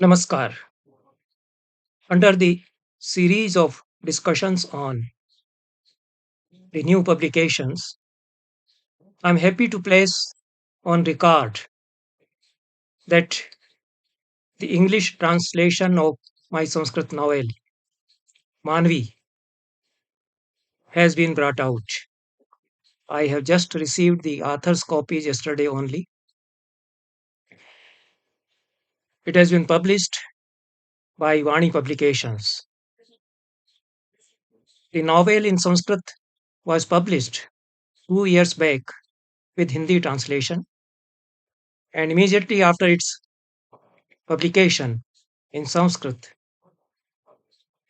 Namaskar. Under the series of discussions on the new publications, I'm happy to place on record that the English translation of my Sanskrit novel, Manavi, has been brought out. I have just received the author's copies yesterday only. It has been published by Vani Publications. The novel in Sanskrit was published 2 years back with Hindi translation, and immediately after its publication in Sanskrit,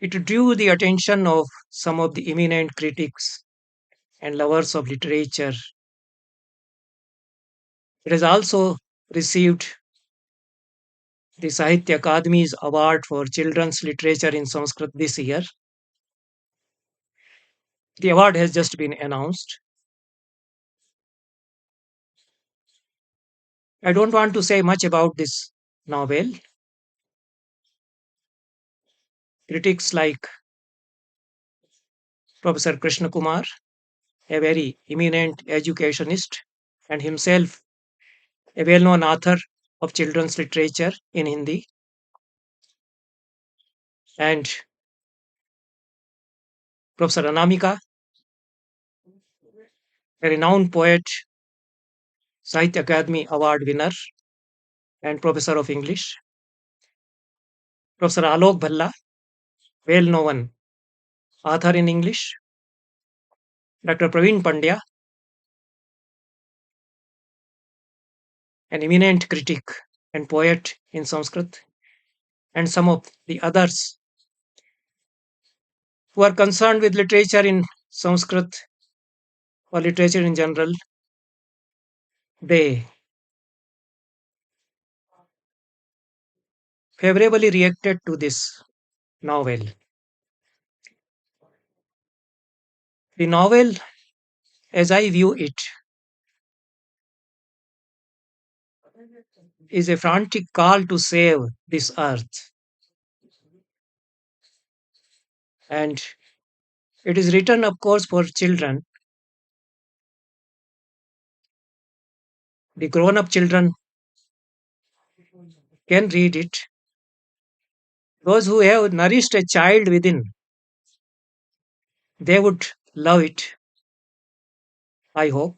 it drew the attention of some of the eminent critics and lovers of literature. It has also received the Sahitya Akademi's award for children's literature in Sanskrit this year. The award has just been announced. I don't want to say much about this novel. Critics like Professor Krishna Kumar, a very eminent educationist and himself a well known author of children's literature in Hindi, and Professor Anamika, a renowned poet, Sahitya Akademi Award winner, and Professor of English. Professor Alok Bhalla, well known author in English. Dr. Praveen Pandya, an eminent critic and poet in Sanskrit, and some of the others who are concerned with literature in Sanskrit or literature in general. They favorably reacted to this novel. The novel, as I view it, is a frantic call to save this earth. And it is written, of course, for children. The grown up children can read it. Those who have nourished a child within, they would love it, I hope.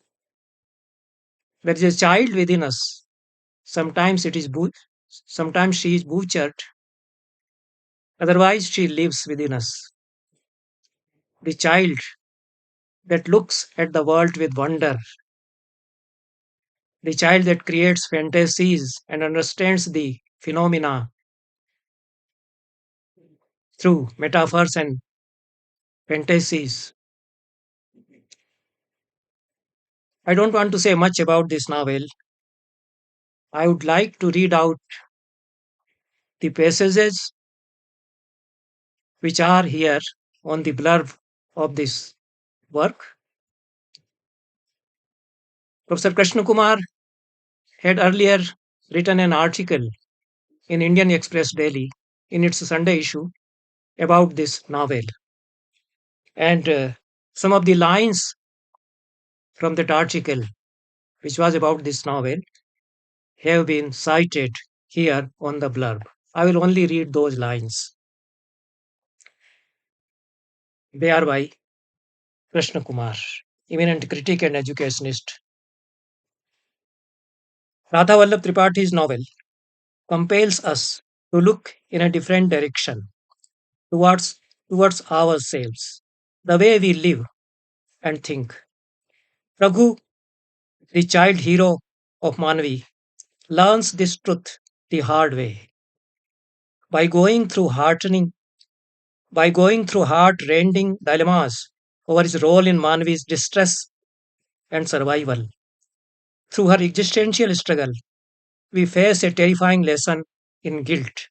There is a child within us. Sometimes sometimes she is butchered. Otherwise, she lives within us. The child that looks at the world with wonder. The child that creates fantasies and understands the phenomena through metaphors and fantasies. I don't want to say much about this novel. I would like to read out the passages which are here on the blurb of this work. Professor Krishna Kumar had earlier written an article in Indian Express Daily in its Sunday issue about this novel. And some of the lines from that article, which was about this novel, have been cited here on the blurb. I will only read those lines. They are by Krishna Kumar, eminent critic and educationist. Radha Vallabh Tripathi's novel compels us to look in a different direction towards, towards ourselves, the way we live and think. Raghu, the child hero of Manavi, learns this truth the hard way by going through heart-rending dilemmas over his role in Manavi's distress and survival. Through her existential struggle, we face a terrifying lesson in guilt.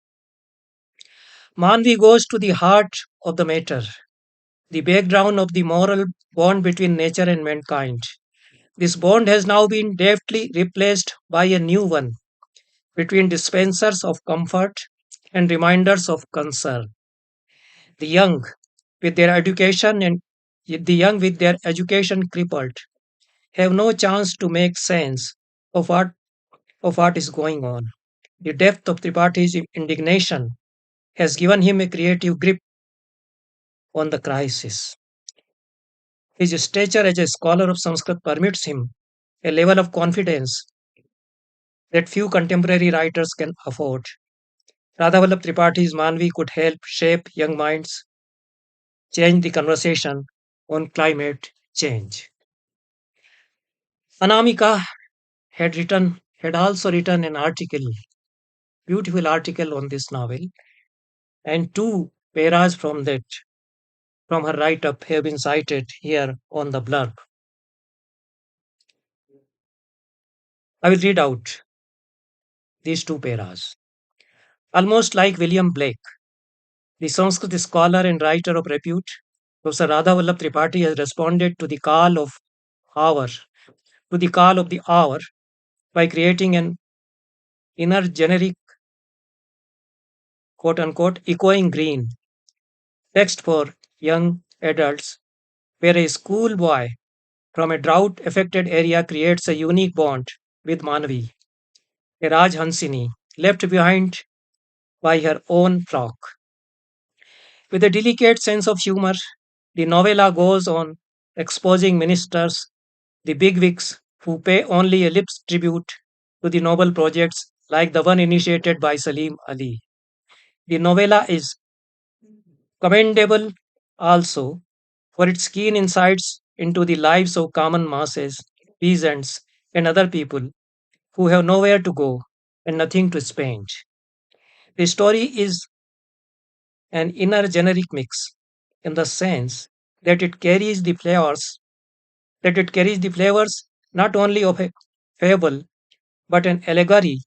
Manvi goes to the heart of the matter, the background of the moral bond between nature and mankind. This bond has now been deftly replaced by a new one between dispensers of comfort and reminders of concern. The young, with their education and the young with their education crippled, have no chance to make sense of what is going on. The depth of Tripaঠি's indignation has given him a creative grip on the crisis. His stature as a scholar of Sanskrit permits him a level of confidence that few contemporary writers can afford. Radhavallabh Tripathi's Manavi could help shape young minds, change the conversation on climate change. Anamika had also written an article, beautiful article on this novel, and two paras from her write-up have been cited here on the blurb. I will read out these two paras. Almost like William Blake, the Sanskrit scholar and writer of repute, Professor Radha Vallabh Tripathi has responded hour, to the call of the hour by creating an inner generic, quote unquote, echoing green text for young adults, where a schoolboy from a drought affected area creates a unique bond with Manavi, a Rajhansini left behind by her own flock. With a delicate sense of humor, the novella goes on exposing ministers, the bigwigs who pay only a lip tribute to the noble projects like the one initiated by Salim Ali. The novella is commendable also for its keen insights into the lives of common masses, peasants, and other people who have nowhere to go and nothing to spend. The story is an inner generic mix in the sense that it carries the flavors not only of a fable but an allegory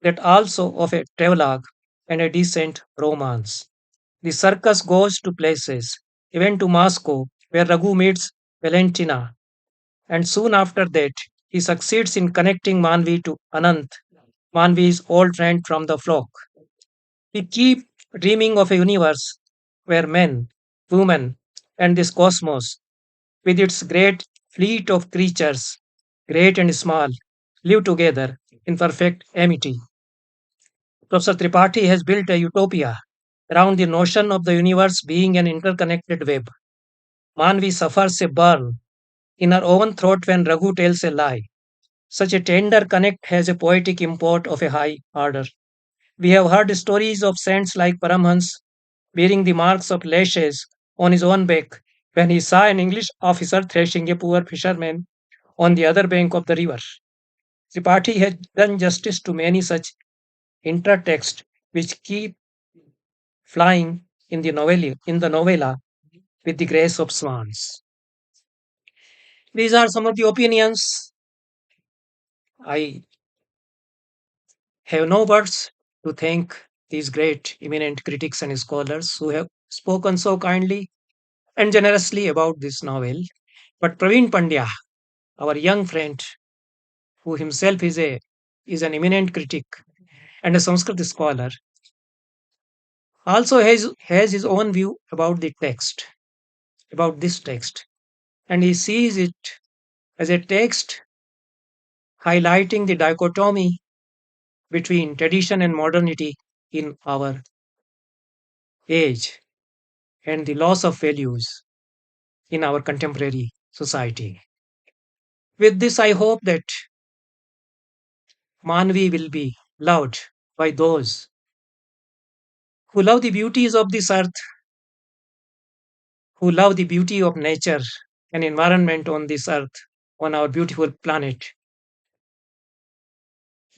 that also of a travelogue and a decent romance. The circus goes to places, even to Moscow, where Raghu meets Valentina, and soon after that, he succeeds in connecting Manvi to Anant, Manvi's old friend from the flock. We keep dreaming of a universe where men, women, and this cosmos, with its great fleet of creatures, great and small, live together in perfect amity. Professor Tripathi has built a utopia around the notion of the universe being an interconnected web. Manvi suffers a burn in her own throat when Raghu tells a lie. Such a tender connect has a poetic import of a high order. We have heard stories of saints like Paramhans bearing the marks of lashes on his own back when he saw an English officer thrashing a poor fisherman on the other bank of the river. Tripathi has done justice to many such intertexts which keep flying in the novella with the grace of swans. These are some of the opinions. I have no words to thank these great eminent critics and scholars who have spoken so kindly and generously about this novel. But Praveen Pandya, our young friend, who himself is an eminent critic and a Sanskrit scholar, also has his own view about the text, about this text, and he sees it as a text highlighting the dichotomy between tradition and modernity in our age and the loss of values in our contemporary society. With this, I hope that Manvi will be loved by those who love the beauties of this earth, who love the beauty of nature and environment on this earth, on our beautiful planet,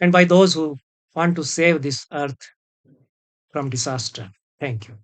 and by those who want to save this earth from disaster. Thank you.